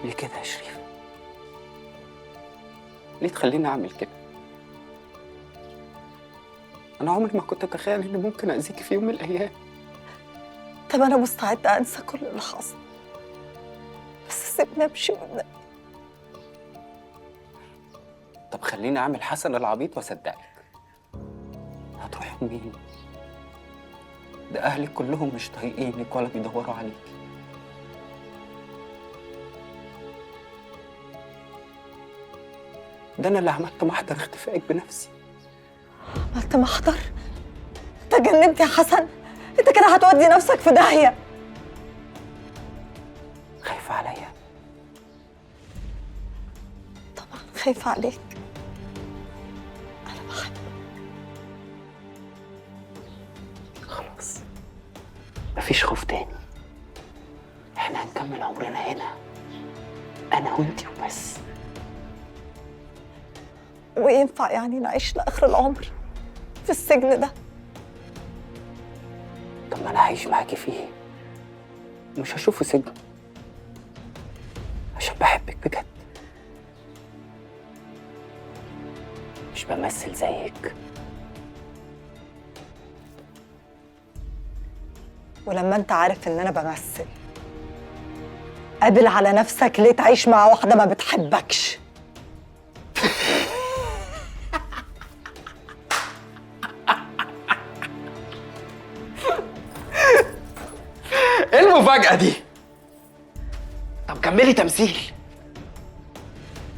ليه كده يا شريف؟ ليه تخليني اعمل كده؟ انا عمري ما كنت اتخيل اني ممكن اذيكي في يوم من الايام. طب أنا مستعدة أنسى كل اللي حصل، بس سيبني أمشي منك. طب خليني اعمل حسن العبيط واصدقك. هتروحي لمين؟ ده اهلك كلهم مش طايقينك ولا بيدوروا عليك. ده انا اللي عملت محضر اختفائك بنفسي. عملت محضر؟ أنت جننت يا حسن، أنت كده هتودي نفسك في داهية. خايفة عليا؟ طبعا خايفة عليك، أنا بحبك. خلاص مفيش خوف تاني. احنا هنكمل عمرنا هنا، انا وانتي وبس. وينفع يعني نعيش لآخر العمر في السجن ده؟ طب ما انا هعيش معاكي فيه، مش هشوفه سجن، عشان بحبك بجد، مش بمثل زيك. ولما أنت عارف إن أنا بمثل، قابل على نفسك ليه تعيش مع واحدة ما بتحبكش؟ ايه المفاجأة دي؟ طب كملي تمثيل.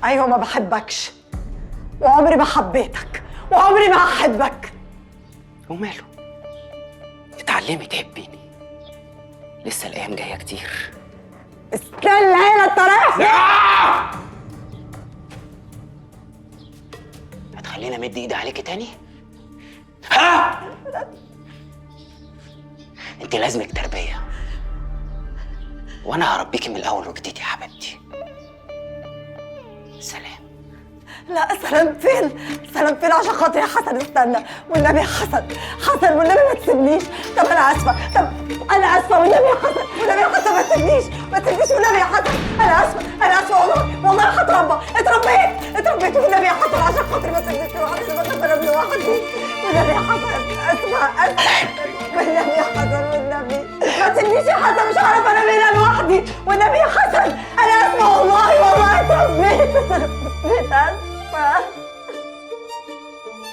أيوة ما بحبكش، وعمري ما حبيتك، وعمري ما هحبك. وماله؟ اتعلمي تحبيني، لسه الأيام جاية كتير. استنى هنا الطريق. هتخليني أمد إيدي عليكي تاني؟ ها؟ أنت لازمك تربية، وأنا هربيكي من الأول وجديد يا حبيبتي. سلام. لا سلام فين؟ سلام فين عشان خاطري يا حسن؟ استنى والنبي يا حسن، حسن والنبي ما تسيبنيش. طب انا اسفه، طب انا اسفه والنبي يا حسن، والنبي يا حسن ما تسيبنيش، ما تسيبنيش والنبي يا حسن. انا اسفه، انا اسفه والله، والله هتربى، اتربيت والنبي يا حسن عشان خاطري ما تسيبنيش لوحدي، ما تسيبنيش لوحدي والنبي يا حسن. اسمع والنبي يا حسن، والنبي ما تسيبنيش يا حسن، مش هعرف انام هنا لوحدي والنبي يا حسن. انا اسفه والله، والله اتربيت اسفه.